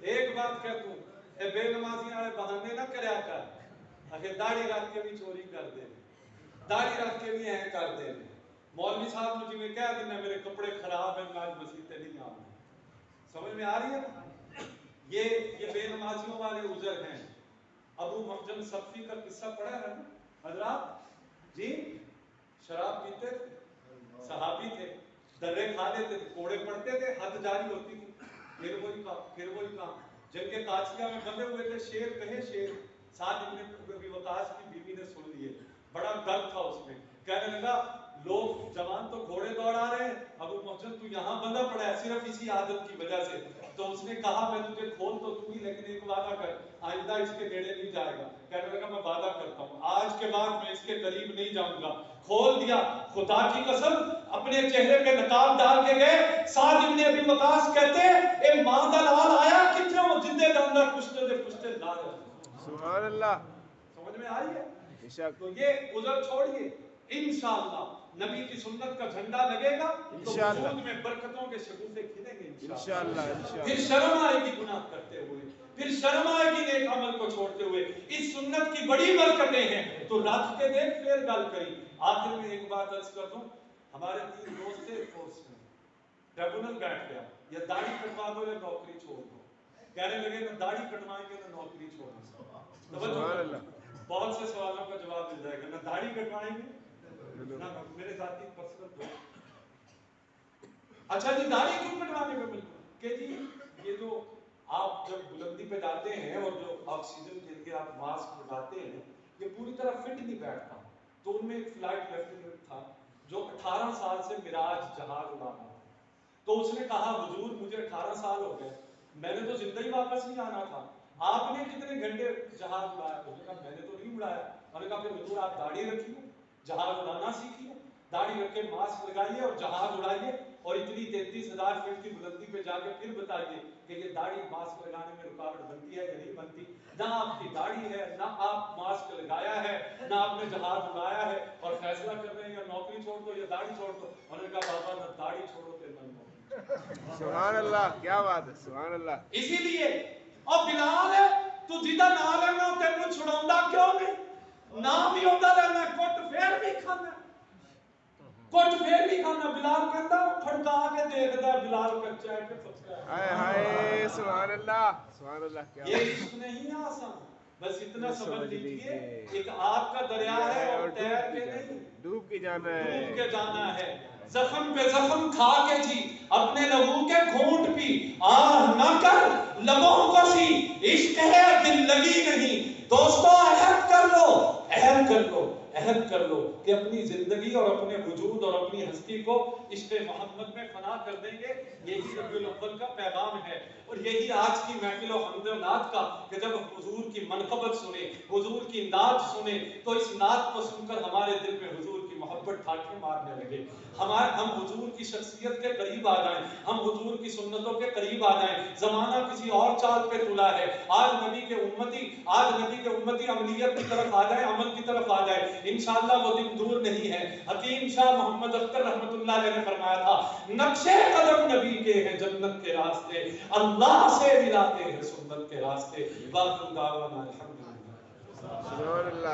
ایک بات کہہ تو اے بے نمازی والے بہانے نہ کریا کر اگر داڑھی رکھ کے بھی چوری کر دے داڑھی رکھ کے بھی ہیں کر دے مولوی صاحب مجھے میں کہہ دینا میرے کپڑے خراب ہیں میں آج مسجد پہ نہیں آؤں سمجھ میں آ رہی ہے یہ بے نمازیوں والے عذر ہیں ابو محجن صفی کا قصہ پڑھا ہے نا حضرات جی شراب پیتے تھے صحابی تھے درے کھا لیتے تھے کوڑے پڑتے تھے حد جاری ہوتی تھی پھر وہی کام جنگ قادسیہ میں بندے ہوئے تھے شیر کہے شیر سعد ابن ابی وقاص کی بیوی نے سن لیے بڑا درد تھا اس میں کہنے لگا لوگ جوان تو گھوڑے دوڑا رہے ہیں ابو محجن تو یہاں بندہ پڑا ہے صرف اسی عادت کی وجہ سے تو اس نے کہا میں تجھے کھول تو دوں گی لیکن ایک وعدہ کر آئندہ اس کے نیڑے نہیں جائے گا کہنے لگا میں وعدہ کرتا ہوں آج کے بعد میں اس کے قریب نہیں جاؤں گا کھول دیا خدا کی قسم اپنے چہرے پہ نقاب ڈال کے گئے سعد ابن ابی وقاص کہتے اے ماں دا لال آیا کتنے وہ جندے دا اندر پشتے دے پشتے لا رہے سبحان اللہ سمجھ میں آئی ہے تو یہ عذر چھوڑیے انشاءاللہ نبی کی سنت کا جھنڈا لگے گا تو وجود میں برکتوں کے شگوفے کھلیں گے انشاءاللہ پھر شرم آئے گی گناہ کرتے ہوئے پھر شرم آئے گی نیک عمل کو چھوڑتے ہوئے اس سنت کی بڑی برکتیں ہیں تو رکھ کے دیکھ پھر گل کری آخر میں ایک بات عرض کر دوں ہمارے 3 دوست تھے فورس میں ٹریبونل بیٹھ گیا یا داڑھی کٹوا دو یا نوکری چھوڑ دو کہنے لگے نہ داڑھی کٹوائیں گے نہ نوکری چھوڑیں گے بہت سے سوالوں کا جواب مل جائے گا نہ داڑھی کٹوائیں گے میرے ذاتی پرسنل دوست اچھا جی داڑھی کیوں کٹوانے پہ بالکل کہ جی یہ جو آپ جب بلندی پہ جاتے ہیں اور جو آکسیجن کے لیے آپ ماسک لگاتے ہیں یہ پوری طرح فٹ نہیں بیٹھتا تو ان میں ایک فلائٹ لیفٹیننٹ تھا جو 18 سال سے معراج جہاز اڑا رہا تھا تو اس نے کہا حضور مجھے 18 سال ہو گئے میں نے تو زندہ ہی واپس نہیں آنا تھا آپ نے کتنے گھنٹے جہاز اڑایا اس نے کہا میں نے تو نہیں اڑایا میں نے کہا پھر حضور آپ داڑھی رکھیے جہاز اڑانا سیکھیے داڑھی رکھ کے ماسک لگائیے اور جہاز اڑائیے اور اتنی 33,000 فٹ کی بلندی پہ جا کے پھر بتائیے کہ یہ داڑھی ماسک لگانے میں رکاوٹ بنتی ہے یا نہیں بنتی نہ آپ کی داڑھی ہے نہ آپ ماسک لگایا ہے نہ آپ نے جہاز اڑایا ہے اور فیصلہ کر رہے ہیں یا نوکری چھوڑ دو یا داڑھی چھوڑ دو انہوں نے کہا بابا نہ داڑھی چھوڑو تے نہ نوکری سبحان اللہ کیا بات ہے سبحان اللہ اسی لیے اور بلال ہے تو جدہ نہ لینا تینوں چھڑاؤندا کیوں نہیں نہ بھی ہوتا رہنا کٹ پھر بھی کھانا کٹ پھر بھی کھانا بلال کہتا پھڑکا کے دیکھتا بلال کچا ہے کہ پکا ہے ہائے ہائے سبحان اللہ کیا یہ عشق نہیں آسان بس اتنا سمجھ لیجئے ایک آگ کا دریا ہے اور تیر کے نہیں ڈوب کے جانا ہے ڈوب کے جانا ہے زخم پہ زخم کھا کے جی اپنے لبوں کے گھونٹ پی آہ نہ کر لبوں کو سی عشق ہے دل لگی نہیں دوستو عہد کر لو کہ اپنی زندگی اور اپنے وجود اور اپنی ہستی کو عشق محمد میں فنا کر دیں گے یہی ربیع الاول کا پیغام ہے اور یہی آج کی محفل و حمد و نعت کا کہ جب حضور کی منقبت سنیں حضور کی نعت سنیں تو اس نعت کو سن کر ہمارے دل میں حضور کی محبت ٹھاٹھیں مارنے لگے ہم حضور کی شخصیت کے قریب آ جائیں ہم حضور کی سنتوں کے قریب آ جائیں زمانہ کسی اور چال پہ تلا ہے آج نبی کے امتی عملیت کی طرف آ جائے عمل کی طرف آ جائے انشاءاللہ وہ دن دور نہیں ہے حکیم شاہ محمد اختر رحمت اللہ علیہ نے فرمایا تھا نقشے قدم نبی کے ہیں جنت کے راستے اللہ سے ملاتے ہیں سنت کے راستے باقی دعوانا الحمدللہ سبحان اللہ